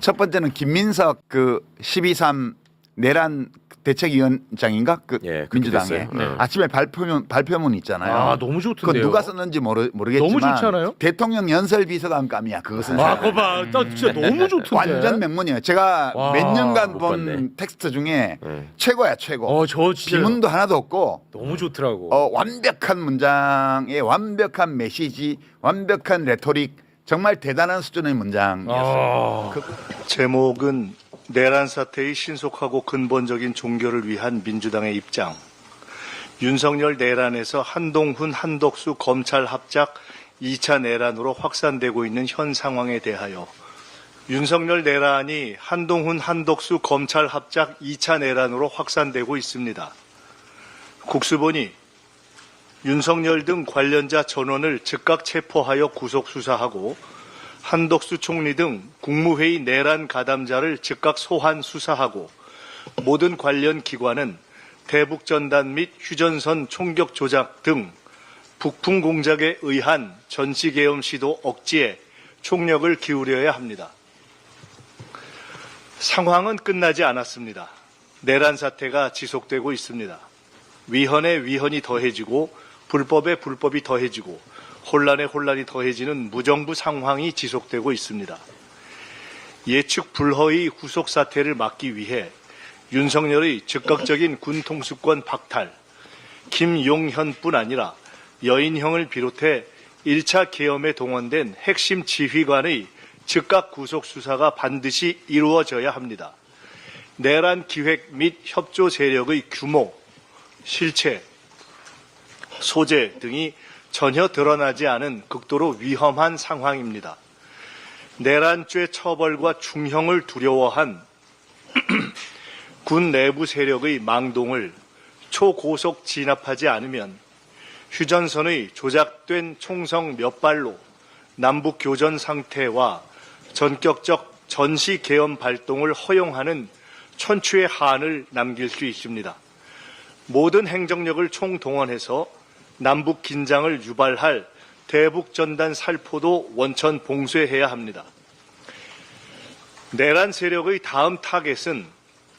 첫 번째는 김민석 그 12.3 내란 대책위원장인가 그 예, 그렇게 민주당에 됐어요. 네. 아침에 발표문 있잖아요. 아, 너무 좋던데요. 그건 누가 썼는지 모르겠지만 너무 좋지 않아요? 대통령 연설 비서관감이야. 그것은 아, 그거 봐. 나 진짜 너무 좋던데. 완전 명문이에요. 제가 와, 몇 년간 못 본 봤네. 텍스트 중에 최고야 최고. 저 진짜 비문도 하나도 없고 너무 좋더라고. 완벽한 문장에 완벽한 메시지, 완벽한 레토릭, 정말 대단한 수준의 문장이었어요. 아, 제목은 내란 사태의 신속하고 근본적인 종결을 위한 민주당의 입장. 윤석열 내란에서 한동훈, 한덕수 검찰 합작 2차 내란으로 확산되고 있는 현 상황에 대하여 윤석열 내란이 한동훈, 한덕수 검찰 합작 2차 내란으로 확산되고 있습니다. 국수본이 윤석열 등 관련자 전원을 즉각 체포하여 구속 수사하고 한덕수 총리 등 국무회의 내란 가담자를 즉각 소환 수사하고 모든 관련 기관은 대북전단 및 휴전선 총격 조작 등 북풍 공작에 의한 전시계엄 시도 억지에 총력을 기울여야 합니다. 상황은 끝나지 않았습니다. 내란 사태가 지속되고 있습니다. 위헌에 위헌이 더해지고 불법에 불법이 더해지고 혼란에 혼란이 더해지는 무정부 상황이 지속되고 있습니다. 예측 불허의 후속 사태를 막기 위해 윤석열의 즉각적인 군 통수권 박탈, 김용현뿐 아니라 여인형을 비롯해 1차 계엄에 동원된 핵심 지휘관의 즉각 구속 수사가 반드시 이루어져야 합니다. 내란 기획 및 협조 세력의 규모, 실체, 소재 등이 전혀 드러나지 않은 극도로 위험한 상황입니다. 내란죄 처벌과 중형을 두려워한 군 내부 세력의 망동을 초고속 진압하지 않으면 휴전선의 조작된 총성 몇 발로 남북 교전 상태와 전격적 전시 계엄 발동을 허용하는 천추의 한을 남길 수 있습니다. 모든 행정력을 총동원해서 남북 긴장을 유발할 대북 전단 살포도 원천 봉쇄해야 합니다. 내란 세력의 다음 타겟은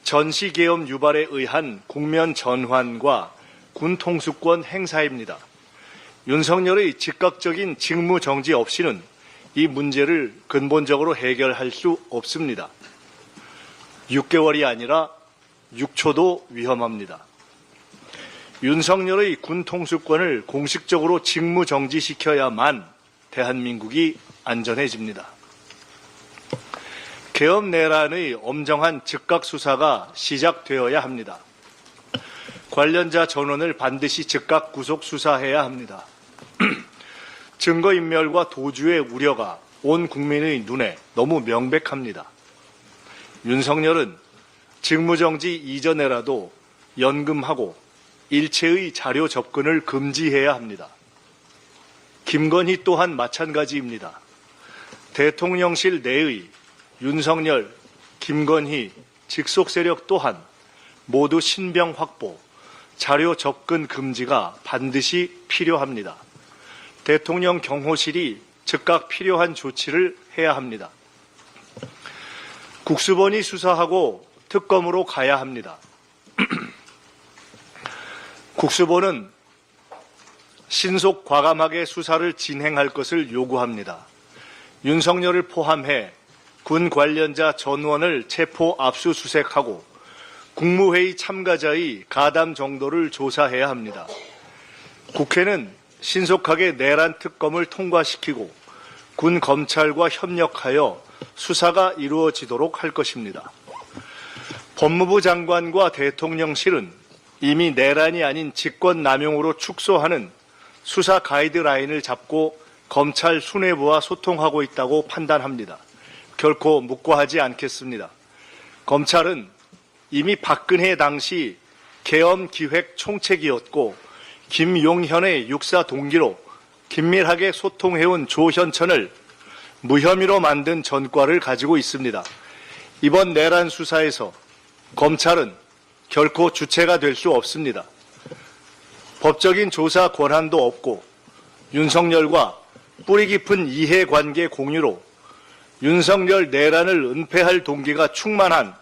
전시 계엄 유발에 의한 국면 전환과 군 통수권 행사입니다. 윤석열의 즉각적인 직무 정지 없이는 이 문제를 근본적으로 해결할 수 없습니다. 6개월이 아니라 6초도 위험합니다. 윤석열의 군 통수권을 공식적으로 직무 정지시켜야만 대한민국이 안전해집니다. 계엄 내란의 엄정한 즉각 수사가 시작되어야 합니다. 관련자 전원을 반드시 즉각 구속 수사해야 합니다. 증거인멸과 도주의 우려가 온 국민의 눈에 너무 명백합니다. 윤석열은 직무정지 이전에라도 연금하고 일체의 자료 접근을 금지해야 합니다. 김건희 또한 마찬가지입니다. 대통령실 내의 윤석열, 김건희, 직속 세력 또한 모두 신병 확보, 자료 접근 금지가 반드시 필요합니다. 대통령 경호실이 즉각 필요한 조치를 해야 합니다. 국수본이 수사하고 특검으로 가야 합니다. 국수본은 신속 과감하게 수사를 진행할 것을 요구합니다. 윤석열을 포함해 군 관련자 전원을 체포 압수수색하고 국무회의 참가자의 가담 정도를 조사해야 합니다. 국회는 신속하게 내란 특검을 통과시키고 군 검찰과 협력하여 수사가 이루어지도록 할 것입니다. 법무부 장관과 대통령실은 이미 내란이 아닌 직권남용으로 축소하는 수사 가이드라인을 잡고 검찰 수뇌부와 소통하고 있다고 판단합니다. 결코 묵과하지 않겠습니다. 검찰은 이미 박근혜 당시 계엄 기획 총책이었고 김용현의 육사 동기로 긴밀하게 소통해온 조현천을 무혐의로 만든 전과를 가지고 있습니다. 이번 내란 수사에서 검찰은 결코 주체가 될 수 없습니다. 법적인 조사 권한도 없고 윤석열과 뿌리 깊은 이해관계 공유로 윤석열 내란을 은폐할 동기가 충만한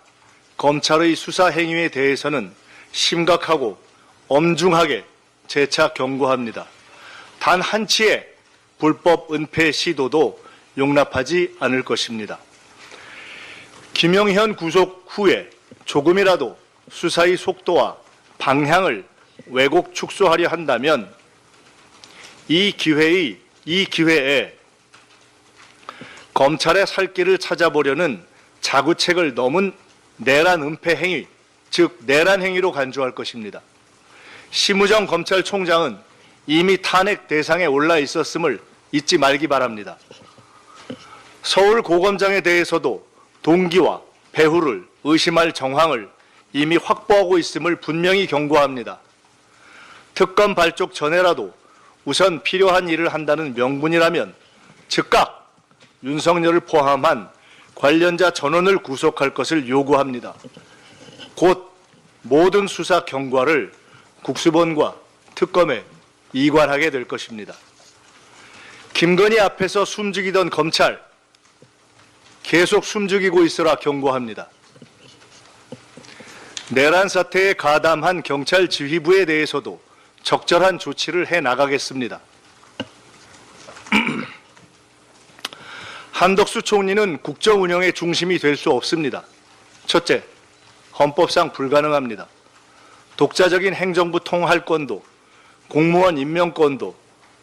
검찰의 수사 행위에 대해서는 심각하고 엄중하게 재차 경고합니다. 단 한치의 불법 은폐 시도도 용납하지 않을 것입니다. 김영현 구속 후에 조금이라도 수사의 속도와 방향을 왜곡 축소하려 한다면 이 기회에 검찰의 살 길을 찾아보려는 자구책을 넘은 내란 은폐 행위, 즉 내란 행위로 간주할 것입니다. 심우정 검찰총장은 이미 탄핵 대상에 올라 있었음을 잊지 말기 바랍니다. 서울 고검장에 대해서도 동기와 배후를 의심할 정황을 이미 확보하고 있음을 분명히 경고합니다. 특검 발족 전에라도 우선 필요한 일을 한다는 명분이라면 즉각 윤석열을 포함한 관련자 전원을 구속할 것을 요구합니다. 곧 모든 수사 경과를 국수본과 특검에 이관하게 될 것입니다. 김건희 앞에서 숨죽이던 검찰, 계속 숨죽이고 있으라 경고합니다. 내란 사태에 가담한 경찰 지휘부에 대해서도 적절한 조치를 해 나가겠습니다. 한덕수 총리는 국정 운영의 중심이 될 수 없습니다. 첫째, 헌법상 불가능합니다. 독자적인 행정부 통할권도, 공무원 임명권도,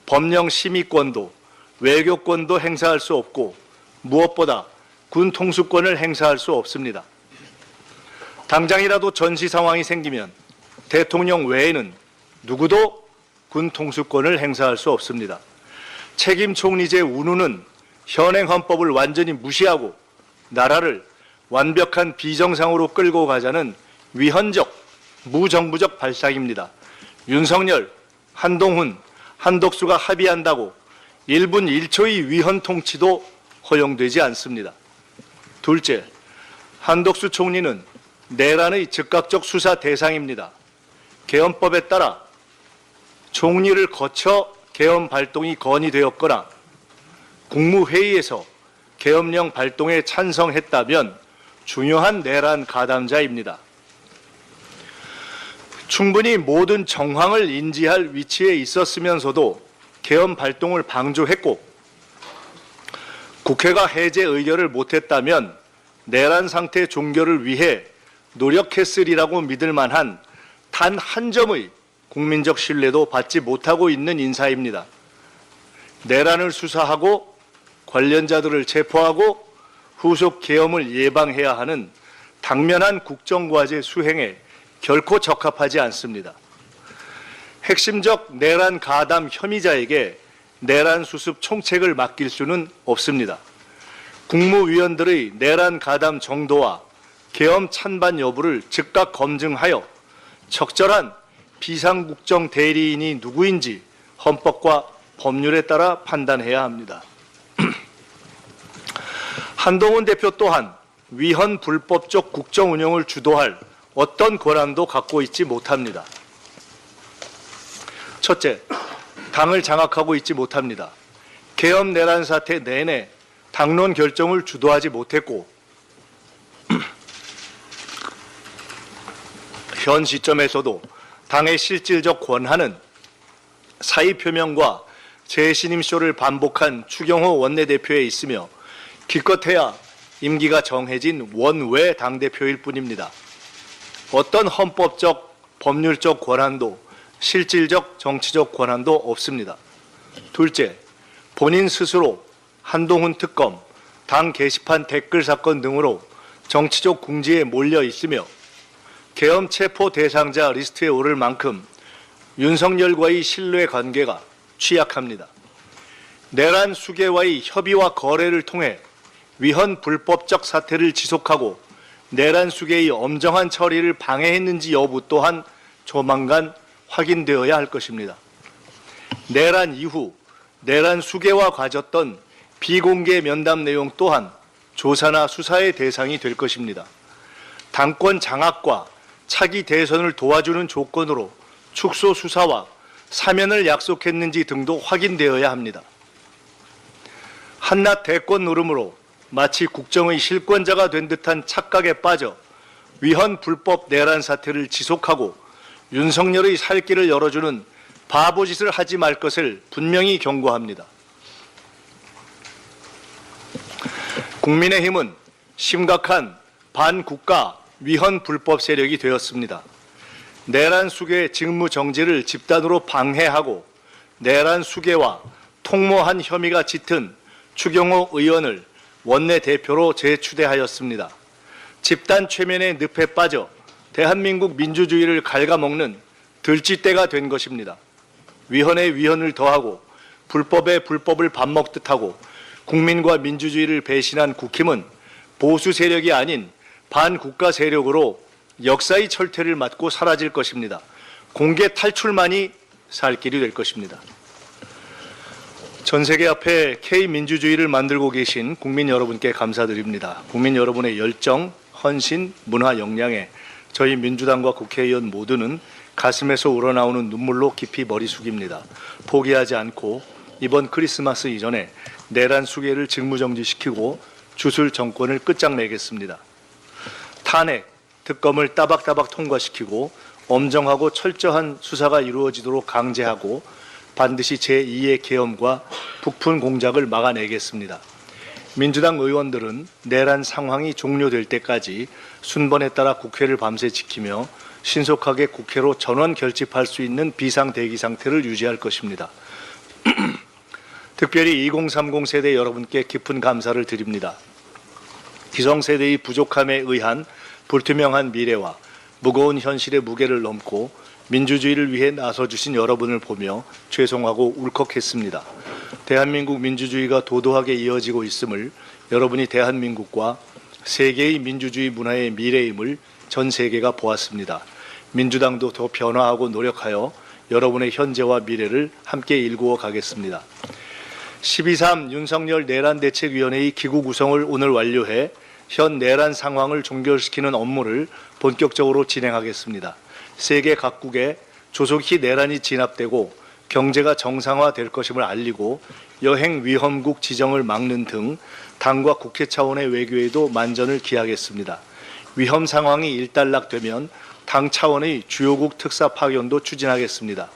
법령 심의권도, 외교권도 행사할 수 없고 무엇보다 군 통수권을 행사할 수 없습니다. 당장이라도 전시 상황이 생기면 대통령 외에는 누구도 군 통수권을 행사할 수 없습니다. 책임 총리제 운운은 현행 헌법을 완전히 무시하고 나라를 완벽한 비정상으로 끌고 가자는 위헌적, 무정부적 발상입니다. 윤석열, 한동훈, 한덕수가 합의한다고 1분 1초의 위헌 통치도 허용되지 않습니다. 둘째, 한덕수 총리는 내란의 즉각적 수사 대상입니다. 개헌법에 따라 총리를 거쳐 개헌 발동이 건의되었거나 국무회의에서 계엄령 발동에 찬성했다면 중요한 내란 가담자입니다. 충분히 모든 정황을 인지할 위치에 있었으면서도 계엄 발동을 방조했고 국회가 해제 의결을 못했다면 내란 상태 종결을 위해 노력했으리라고 믿을 만한 단 한 점의 국민적 신뢰도 받지 못하고 있는 인사입니다. 내란을 수사하고 관련자들을 체포하고 후속 계엄을 예방해야 하는 당면한 국정과제 수행에 결코 적합하지 않습니다. 핵심적 내란 가담 혐의자에게 내란 수습 총책을 맡길 수는 없습니다. 국무위원들의 내란 가담 정도와 계엄 찬반 여부를 즉각 검증하여 적절한 비상국정 대리인이 누구인지 헌법과 법률에 따라 판단해야 합니다. 한동훈 대표 또한 위헌 불법적 국정 운영을 주도할 어떤 권한도 갖고 있지 못합니다. 첫째, 당을 장악하고 있지 못합니다. 계엄 내란 사태 내내 당론 결정을 주도하지 못했고 현 시점에서도 당의 실질적 권한은 사의 표명과 재신임쇼를 반복한 추경호 원내대표에 있으며 기껏해야 임기가 정해진 원외 당대표일 뿐입니다. 어떤 헌법적, 법률적 권한도 실질적, 정치적 권한도 없습니다. 둘째, 본인 스스로 한동훈 특검, 당 게시판 댓글 사건 등으로 정치적 궁지에 몰려 있으며 계엄 체포 대상자 리스트에 오를 만큼 윤석열과의 신뢰 관계가 취약합니다. 내란 수계와의 협의와 거래를 통해 위헌 불법적 사태를 지속하고 내란 수계의 엄정한 처리를 방해했는지 여부 또한 조만간 확인되어야 할 것입니다. 내란 이후 내란 수계와 가졌던 비공개 면담 내용 또한 조사나 수사의 대상이 될 것입니다. 당권 장악과 차기 대선을 도와주는 조건으로 축소 수사와 사면을 약속했는지 등도 확인되어야 합니다. 한낱 대권 노름으로 마치 국정의 실권자가 된 듯한 착각에 빠져 위헌 불법 내란 사태를 지속하고 윤석열의 살 길을 열어주는 바보짓을 하지 말 것을 분명히 경고합니다. 국민의힘은 심각한 반국가 위헌 불법 세력이 되었습니다. 내란 수괴 직무 정지를 집단으로 방해하고 내란 수괴와 통모한 혐의가 짙은 추경호 의원을 원내대표로 재추대하였습니다. 집단 최면의 늪에 빠져 대한민국 민주주의를 갉아먹는 들쥐떼가 된 것입니다. 위헌에 위헌을 더하고 불법에 불법을 밥 먹듯 하고 국민과 민주주의를 배신한 국힘은 보수 세력이 아닌 반국가 세력으로 역사의 철퇴를 맞고 사라질 것입니다. 공개 탈출만이 살 길이 될 것입니다. 전 세계 앞에 K민주주의를 만들고 계신 국민 여러분께 감사드립니다. 국민 여러분의 열정, 헌신, 문화 역량에 저희 민주당과 국회의원 모두는 가슴에서 우러나오는 눈물로 깊이 머리 숙입니다. 포기하지 않고 이번 크리스마스 이전에 내란 수괴를 직무정지시키고 주술 정권을 끝장내겠습니다. 탄핵, 특검을 따박따박 통과시키고 엄정하고 철저한 수사가 이루어지도록 강제하고 반드시 제2의 계엄과 북풍 공작을 막아내겠습니다. 민주당 의원들은 내란 상황이 종료될 때까지 순번에 따라 국회를 밤새 지키며 신속하게 국회로 전원 결집할 수 있는 비상대기 상태를 유지할 것입니다. 특별히 2030 세대 여러분께 깊은 감사를 드립니다. 기성세대의 부족함에 의한 불투명한 미래와 무거운 현실의 무게를 넘고 민주주의를 위해 나서주신 여러분을 보며 죄송하고 울컥했습니다. 대한민국 민주주의가 도도하게 이어지고 있음을 여러분이 대한민국과 세계의 민주주의 문화의 미래임을 전 세계가 보았습니다. 민주당도 더 변화하고 노력하여 여러분의 현재와 미래를 함께 일구어 가겠습니다. 12.3 윤석열 내란대책위원회의 기구 구성을 오늘 완료해 현 내란 상황을 종결시키는 업무를 본격적으로 진행하겠습니다. 세계 각국에 조속히 내란이 진압되고 경제가 정상화될 것임을 알리고 여행 위험국 지정을 막는 등 당과 국회 차원의 외교에도 만전을 기하겠습니다. 위험 상황이 일단락되면 당 차원의 주요국 특사 파견도 추진하겠습니다.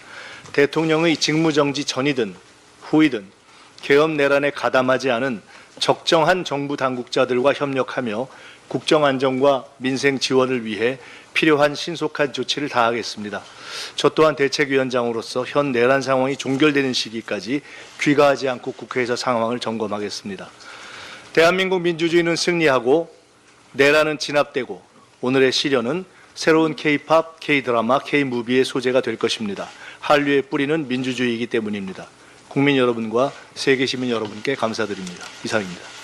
대통령의 직무정지 전이든 후이든 계엄 내란에 가담하지 않은 적정한 정부 당국자들과 협력하며 국정안정과 민생 지원을 위해 필요한 신속한 조치를 다하겠습니다. 저 또한 대책위원장으로서 현 내란 상황이 종결되는 시기까지 귀가하지 않고 국회에서 상황을 점검하겠습니다. 대한민국 민주주의는 승리하고 내란은 진압되고 오늘의 시련은 새로운 K-팝, K-드라마, K-무비의 소재가 될 것입니다. 한류의 뿌리는 민주주의이기 때문입니다. 국민 여러분과 세계 시민 여러분께 감사드립니다. 이상입니다.